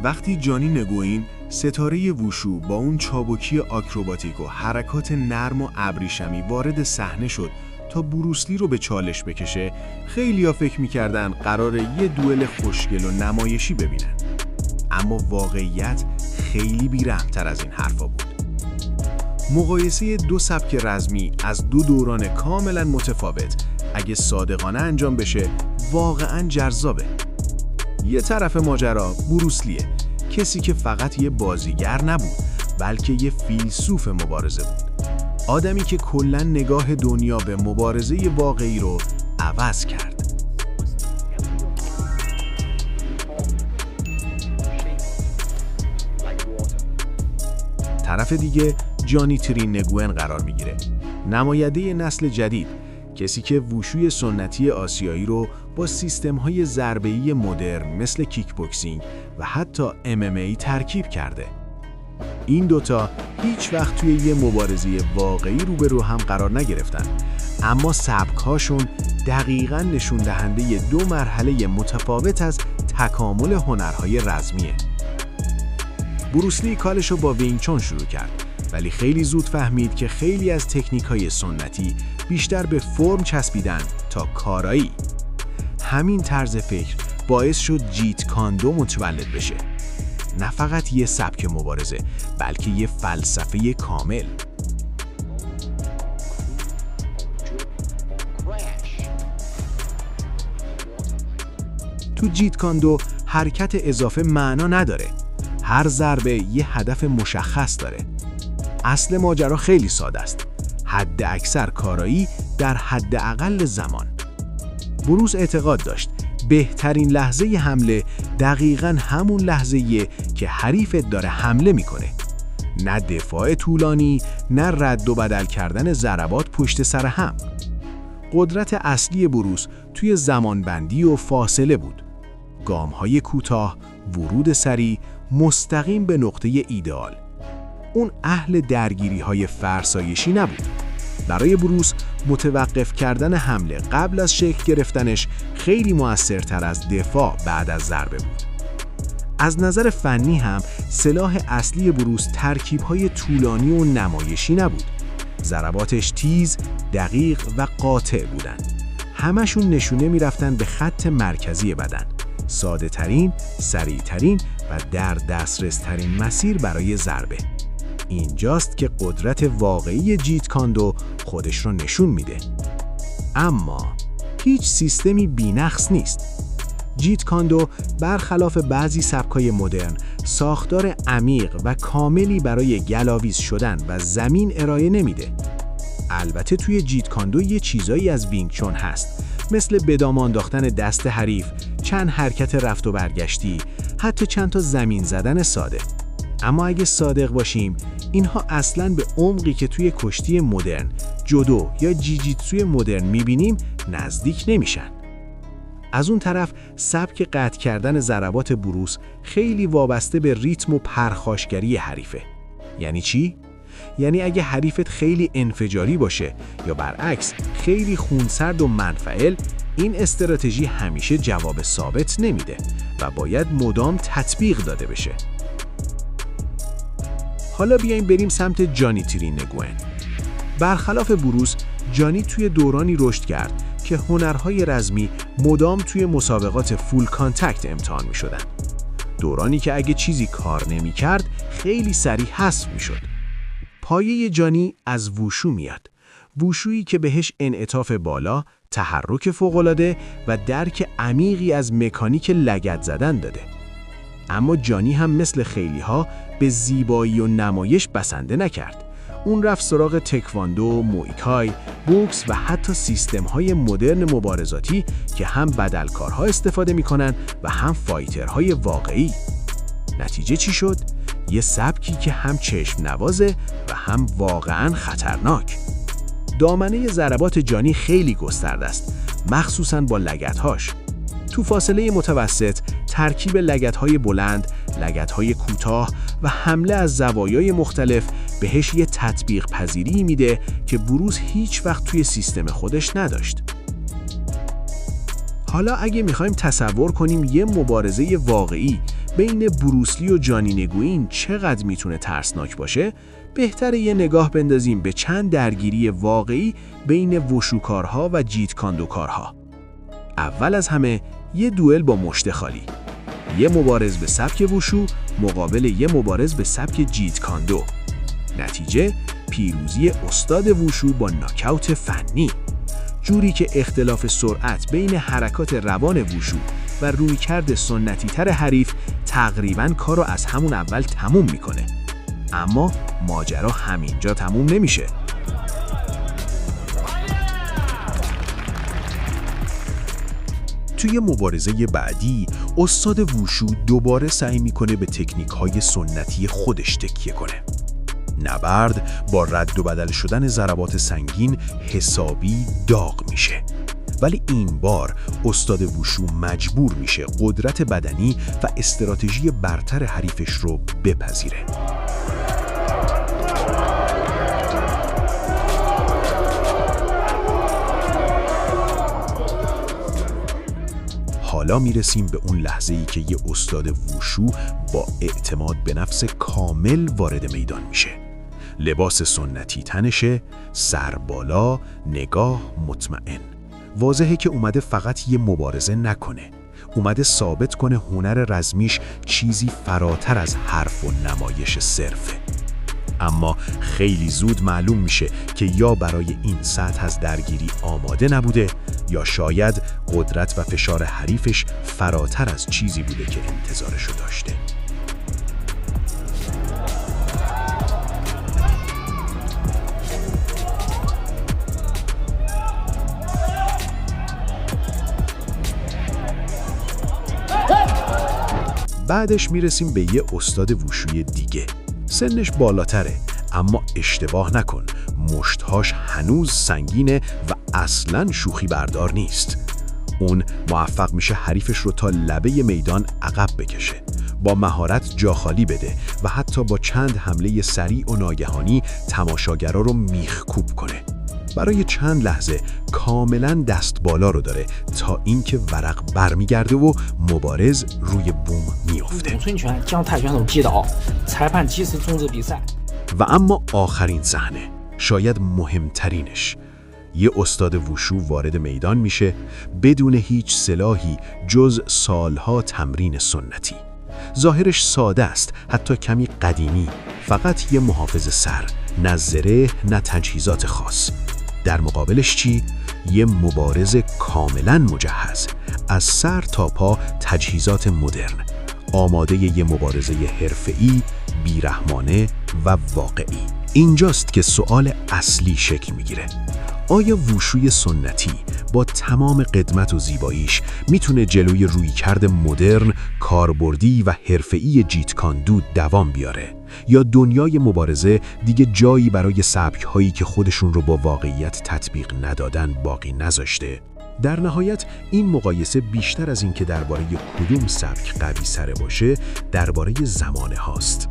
وقتی جانی نگوئین ستاره ووشو با اون چابکی آکروباتیک و حرکات نرم و ابریشمی وارد صحنه شد تا بروسلی رو به چالش بکشه، خیلی‌ها فکر می‌کردن قراره یه دوئل خوشگل و نمایشی ببینن. اما واقعیت خیلی بی‌رحم‌تر از این حرفا بود. مقایسه دو سبک رزمی از دو دوران کاملا متفاوت اگه صادقانه انجام بشه واقعا جذابه. یه طرف ماجرا بروسلیه، کسی که فقط یه بازیگر نبود بلکه یه فیلسوف مبارزه بود، آدمی که کلاً نگاه دنیا به مبارزه واقعی رو عوض کرد. طرف دیگه جانی ترین نگوئن قرار میگیره، نماینده نسل جدید، کسی که ووشوی سنتی آسیایی رو با سیستم‌های ضربه‌ای مدرن مثل کیک بوکسینگ و حتی MMA ترکیب کرده. این دوتا هیچ وقت توی یه مبارزه واقعی روبرو هم قرار نگرفتن، اما سبک‌هاشون دقیقاً نشون دهنده دو مرحله متفاوت از تکامل هنرهای رزمیه. بروسلی کارشو با وینگ چون شروع کرد، ولی خیلی زود فهمید که خیلی از تکنیک‌های سنتی بیشتر به فرم چسبیدن تا کارایی. همین طرز فکر باعث شد جیت کاندو متولد بشه. نه فقط یه سبک مبارزه، بلکه یه فلسفه کامل. تو جیت کاندو حرکت اضافه معنا نداره. هر ضربه یه هدف مشخص داره. اصل ماجرا خیلی ساده است. حد اکثر کارایی در حد اقل زمان. بروس اعتقاد داشت بهترین لحظه حمله دقیقاً همون لحظه‌ایه که حریفت داره حمله میکنه. نه دفاع طولانی، نه رد و بدل کردن ضربات پشت سر هم. قدرت اصلی بروس توی زمانبندی و فاصله بود. گام‌های کوتاه، ورود سریع، مستقیم به نقطه ایدئال. اون اهل درگیری‌های فرسایشی نبود. برای بروس متوقف کردن حمله قبل از شکل گرفتنش خیلی مؤثرتر از دفاع بعد از ضربه بود. از نظر فنی هم سلاح اصلی بروس ترکیب‌های طولانی و نمایشی نبود. ضرباتش تیز، دقیق و قاطع بودن. همشون نشونه می‌رفتن به خط مرکزی بدن. ساده ترین، سریع ترین و در دسترس ترین مسیر برای ضربه. اینجاست که قدرت واقعی جیت کاندو خودش رو نشون میده. اما هیچ سیستمی بی‌نقص نیست. جیت کاندو برخلاف بعضی سبکای مدرن ساختار عمیق و کاملی برای گلاویز شدن و زمین ارائه نمیده. البته توی جیت کاندو یه چیزایی از وینگ چون هست، مثل به دام انداختن دست حریف، چند حرکت رفت و برگشتی، حتی چند تا زمین زدن ساده. اما اگه صادق باشیم، اینها اصلاً به عمقی که توی کشتی مدرن، جودو یا جیجیتسوی مدرن میبینیم نزدیک نمیشن. از اون طرف سبک قطع کردن ضربات بروس خیلی وابسته به ریتم و پرخاشگری حریفه. یعنی چی؟ یعنی اگه حریفت خیلی انفجاری باشه یا برعکس خیلی خونسرد و منفعل، این استراتژی همیشه جواب ثابت نمیده و باید مدام تطبیق داده بشه. حالا بیایم بریم سمت جانی ترین نگوئن. برخلاف بروس، جانی توی دورانی رشد کرد که هنرهای رزمی مدام توی مسابقات فول کانتکت امتحان می شدن. دورانی که اگه چیزی کار نمی کرد خیلی سریع حذف می شد. پایه جانی از ووشو میاد. ووشویی که بهش انعطاف بالا، تحرک فوق‌العاده و درک عمیقی از مکانیک لگد زدن داده. اما جانی هم مثل خیلی‌ها به زیبایی و نمایش بسنده نکرد. اون رفت سراغ تکواندو، مویکای، بوکس و حتی سیستم‌های مدرن مبارزاتی که هم بدلکارها استفاده می‌کنن و هم فایترهای واقعی. نتیجه چی شد؟ یه سبکی که هم چشم نوازه و هم واقعاً خطرناک. دامنه ضربات جانی خیلی گسترده است، مخصوصاً با لگدهاش. تو فاصله متوسط، ترکیب لگدهای بلند، لگدهای کوتاه و حمله از زوایای مختلف بهش یه تطبیق پذیری میده که بروس هیچ وقت توی سیستم خودش نداشت. حالا اگه میخوایم تصور کنیم یه مبارزه واقعی بین بروسلی و جانی نگوین چقدر میتونه ترسناک باشه، بهتره یه نگاه بندازیم به چند درگیری واقعی بین وشوکارها و جیت کاندوکارها. اول از همه یه دوئل با مشت خالی. یه مبارز به سبک وشو مقابل یه مبارز به سبک جیت کاندو. نتیجه پیروزی استاد وشو با ناکاوت فنی، جوری که اختلاف سرعت بین حرکات روان وشو و رویکرد سنتی تر حریف تقریباً کارو از همون اول تموم میکنه. اما ماجرا همینجا تموم نمیشه. توی مبارزه بعدی استاد ووشو دوباره سعی میکنه به تکنیک‌های سنتی خودش تکیه کنه. نبرد با رد و بدل شدن ضربات سنگین حسابی داغ میشه. ولی این بار استاد ووشو مجبور میشه قدرت بدنی و استراتژی برتر حریفش رو بپذیره. حالا میرسیم به اون لحظه‌ای که یه استاد ووشو با اعتماد به نفس کامل وارد میدان میشه. لباس سنتی تنشه، سر بالا، نگاه مطمئن. واضحه که اومده فقط یه مبارزه نکنه. اومده ثابت کنه هنر رزمیش چیزی فراتر از حرف و نمایش صرفه. اما خیلی زود معلوم میشه که یا برای این سطح از درگیری آماده نبوده یا شاید قدرت و فشار حریفش فراتر از چیزی بوده که انتظارشو داشته. بعدش میرسیم به یه استاد ووشوی دیگه. سنش بالاتره، اما اشتباه نکن، مشتهاش هنوز سنگینه و اصلاً شوخی بردار نیست. اون موفق میشه حریفش رو تا لبه میدان عقب بکشه، با مهارت جا خالی بده و حتی با چند حمله سریع و ناگهانی تماشاگرها رو میخکوب کنه. برای چند لحظه کاملاً دست بالا رو داره تا اینکه ورق برمیگرده و مبارز روی بوم میفته. و اما آخرین صحنه، شاید مهمترینش، یه استاد ووشو وارد میدان میشه بدون هیچ سلاحی جز سالها تمرین سنتی. ظاهرش ساده است، حتی کمی قدیمی، فقط یه محافظ سر، نه زره نه تجهیزات خاص. در مقابلش چی؟ یه مبارز کاملاً مجهز، از سر تا پا تجهیزات مدرن، آماده یه مبارزه حرفه‌ای، بیرحمانه و واقعی. اینجاست که سوال اصلی شکل میگیره. آیا ووشوی سنتی با تمام قدمت و زیباییش میتونه جلوی رویکرد مدرن، کاربردی و حرفه‌ای جیت کاندو دوام بیاره؟ یا دنیای مبارزه دیگه جایی برای سبک‌هایی که خودشون رو با واقعیت تطبیق ندادن باقی نذاشته؟ در نهایت این مقایسه بیشتر از این که درباره کدوم سبک قوی سره باشه، درباره زمانه هاست.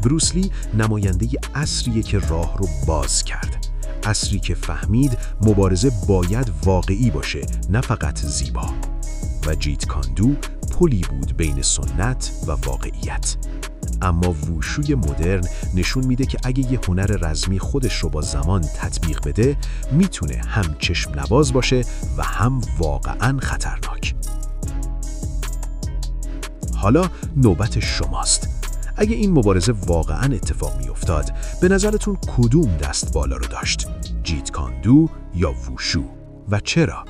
بروسلی نماینده عصریه که راه رو باز کرد. عصری که فهمید مبارزه باید واقعی باشه، نه فقط زیبا. و جیت کاندو پلی بود بین سنت و واقعیت. اما ووشوی مدرن نشون میده که اگه یه هنر رزمی خودش رو با زمان تطبیق بده، میتونه هم چشم نواز باشه و هم واقعاً خطرناک. حالا نوبت شماست. اگه این مبارزه واقعاً اتفاق میافتاد، به نظرتون کدوم دست بالا رو داشت؟ جیت کاندو یا ووشو؟ و چرا؟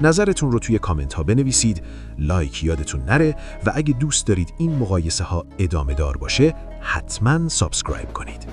نظرتون رو توی کامنت ها بنویسید، لایک یادتون نره و اگه دوست دارید این مقایسه ها ادامه دار باشه، حتماً سابسکرایب کنید.